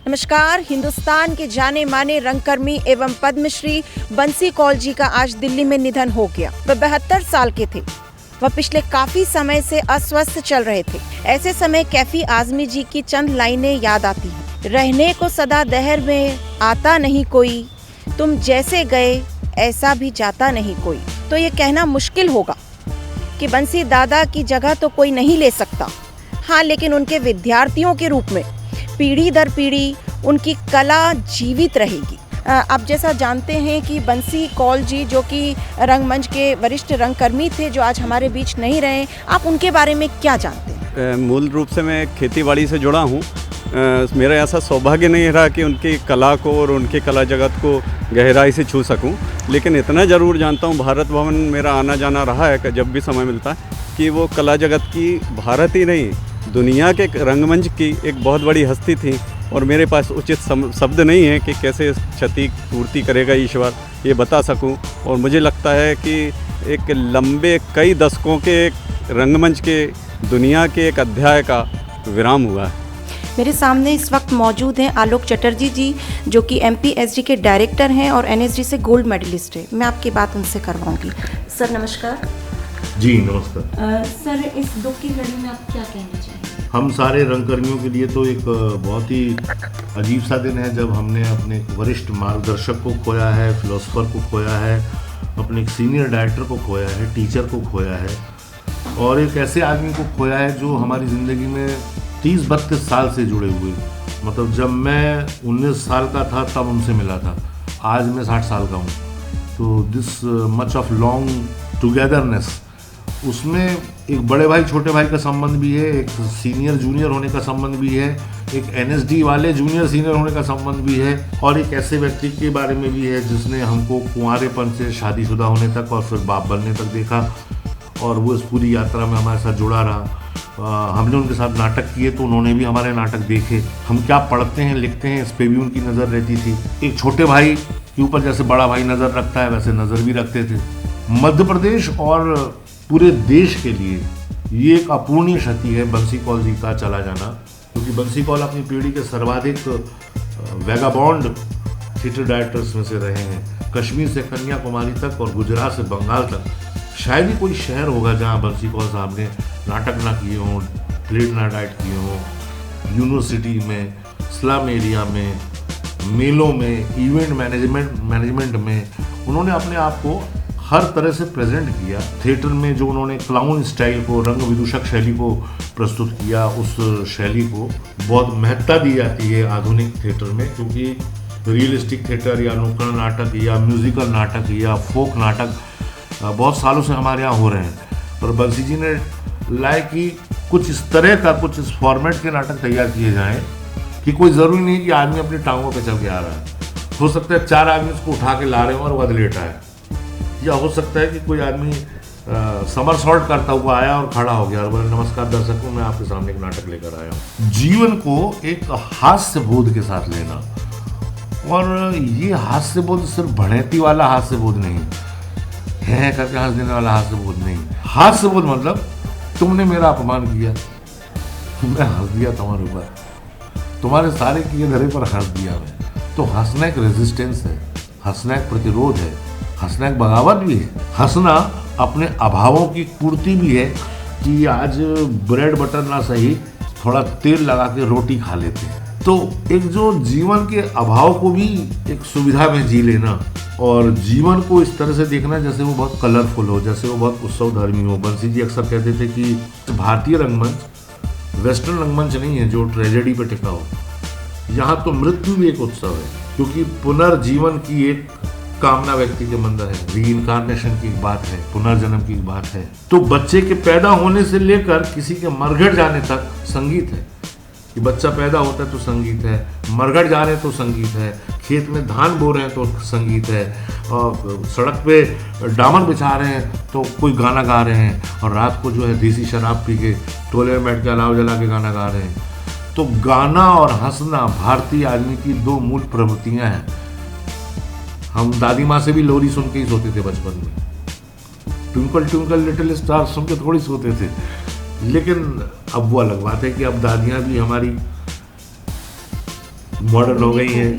नमस्कार। हिंदुस्तान के जाने माने रंगकर्मी एवं पद्मश्री बंसी कौल जी का आज दिल्ली में निधन हो गया। वह 72 साल के थे। वह पिछले काफी समय से अस्वस्थ चल रहे थे। ऐसे समय कैफी आजमी जी की चंद लाइनें याद आती हैं। रहने को सदा दहर में आता नहीं कोई, तुम जैसे गए ऐसा भी जाता नहीं कोई। तो ये कहना मुश्किल होगा कि बंसी दादा की जगह तो कोई नहीं ले सकता। हाँ, लेकिन उनके विद्यार्थियों के रूप में पीढ़ी दर पीढ़ी उनकी कला जीवित रहेगी। आप जैसा जानते हैं कि बंसी कौल जी जो कि रंगमंच के वरिष्ठ रंगकर्मी थे, जो आज हमारे बीच नहीं रहे, आप उनके बारे में क्या जानते हैं? मूल रूप से मैं खेतीबाड़ी से जुड़ा हूँ। मेरा ऐसा सौभाग्य नहीं रहा कि उनकी कला को और उनके कला जगत को गहराई से छू सकूं, लेकिन इतना ज़रूर जानता हूँ, भारत भवन मेरा आना जाना रहा है कि जब भी समय मिलता है कि वो कला जगत की, भारत ही नहीं दुनिया के रंगमंच की एक बहुत बड़ी हस्ती थी। और मेरे पास उचित शब्द नहीं है कि कैसे क्षति पूर्ति करेगा ईश्वर, ये बता सकूं। और मुझे लगता है कि एक लंबे कई दशकों के एक रंगमंच के दुनिया के एक अध्याय का विराम हुआ है। मेरे सामने इस वक्त मौजूद हैं आलोक चटर्जी जी, जो कि MPSD के डायरेक्टर हैं और NSD से गोल्ड मेडलिस्ट है। मैं आपकी बात उनसे करवाऊंगी। सर नमस्कार। जी नमस्कार। सर, इस दुख की घड़ी में आप क्या कहना चाहेंगे? हम सारे रंगकर्मियों के लिए तो एक बहुत ही अजीब सा दिन है, जब हमने अपने वरिष्ठ मार्गदर्शक को खोया है, फिलोसोफर को खोया है, अपने एक सीनियर डायरेक्टर को खोया है, टीचर को खोया है, और एक ऐसे आदमी को खोया है जो हमारी ज़िंदगी में 30-32 साल से जुड़े हुए। मतलब जब मैं 19 साल का था तब उनसे मिला था, आज मैं 60 साल का हूँ। तो this much of long togetherness, उसमें एक बड़े भाई छोटे भाई का संबंध भी है, एक सीनियर जूनियर होने का संबंध भी है, एक NSD वाले जूनियर सीनियर होने का संबंध भी है, और एक ऐसे व्यक्ति के बारे में भी है जिसने हमको कुंवारेपन से शादीशुदा होने तक और फिर बाप बनने तक देखा, और वो इस पूरी यात्रा में हमारे साथ जुड़ा रहा। हमने उनके साथ नाटक किए तो उन्होंने भी हमारे नाटक देखे। हम क्या पढ़ते हैं लिखते हैं इस पर भी उनकी नज़र रहती थी। एक छोटे भाई के ऊपर जैसे बड़ा भाई नज़र रखता है, वैसे नज़र भी रखते थे। मध्य प्रदेश और पूरे देश के लिए ये एक अपूर्णीय क्षति है बंसी कौल जी का चला जाना, क्योंकि बंसी कौल अपनी पीढ़ी के सर्वाधिक वैगाबॉन्ड थिएटर डायरेक्टर्स में से रहे हैं। कश्मीर से कन्याकुमारी तक और गुजरात से बंगाल तक शायद ही कोई शहर होगा जहां बंसी कौल साहब ने नाटक ना किए हों, प्लेट ना डायरेक्ट किए हों। यूनिवर्सिटी में, स्लम एरिया में, मेलों में, इवेंट मैनेजमेंट में उन्होंने अपने आप को हर तरह से प्रेजेंट किया। थिएटर में जो उन्होंने क्लाउन स्टाइल को, रंग विदूषक शैली को प्रस्तुत किया, उस शैली को बहुत महत्ता दी जाती है आधुनिक थिएटर में, क्योंकि रियलिस्टिक थिएटर या नुक्कड़ नाटक या म्यूजिकल नाटक या फोक नाटक बहुत सालों से हमारे यहाँ हो रहे हैं। पर बंसी जी ने लाए कि कुछ इस तरह का, कुछ इस फॉर्मेट के नाटक तैयार किए जाएं कि कोई ज़रूरी नहीं कि आदमी अपनी टांगों पे चल के आ रहा है। हो सकता है 4 आदमी उसको उठा के ला रहे हो और वह लेटा है, या हो सकता है कि कोई आदमी समरसॉल्ट करता हुआ आया और खड़ा हो गया और बोले नमस्कार दर्शकों, मैं आपके सामने एक नाटक लेकर आया हूँ। जीवन को एक हास्य बोध के साथ लेना, और ये हास्य बोध सिर्फ भड़ैती वाला हास्य बोध नहीं है, करके हंस देने वाला हास्य बोध नहीं। हास्य बोध मतलब तुमने मेरा अपमान किया, मैं हंस दिया तुम्हारे ऊपर, तुम्हारे सारे किए धरे पर हंस दिया मैं। तो हंसना एक रेजिस्टेंस है, हंसना एक प्रतिरोध है, हंसना एक बगावत भी है। हंसना अपने अभावों की पूर्ति भी है कि आज ब्रेड बटर ना सही, थोड़ा तेल लगा के रोटी खा लेते हैं। तो एक जो जीवन के अभाव को भी एक सुविधा में जी लेना, और जीवन को इस तरह से देखना जैसे वो बहुत कलरफुल हो, जैसे वो बहुत उत्सवधर्मी हो। बंसी जी अक्सर कहते थे कि भारतीय रंगमंच वेस्टर्न रंगमंच नहीं है जो ट्रेजेडी पे टिका हो, यहाँ तो मृत्यु भी एक उत्सव है, क्योंकि पुनर्जीवन की एक कामना व्यक्ति के अंदर है, रीइंकार्नेशन की बात है, पुनर्जन्म की बात है। तो बच्चे के पैदा होने से लेकर किसी के मरघट जाने तक संगीत है, कि बच्चा पैदा होता है तो संगीत है, मरघट जा रहे हैं तो संगीत है, खेत में धान बो रहे हैं तो संगीत है, और सड़क पे डामर बिछा रहे हैं तो कोई गाना गा रहे हैं, और रात को जो है देसी शराब पी के टोले में बैठ के अलाव जला के गाना गा रहे हैं। तो गाना और हंसना भारतीय आदमी की 2 मूल प्रवृत्तियां हैं। हम दादी माँ से भी लोरी सुन के ही सोते थे बचपन में, ट्विंकल ट्विंकल लिटिल स्टार सुन के थोड़ी सोते थे, लेकिन अब वो अलग बात है कि अब दादियाँ भी हमारी मॉडर्न हो गई हैं,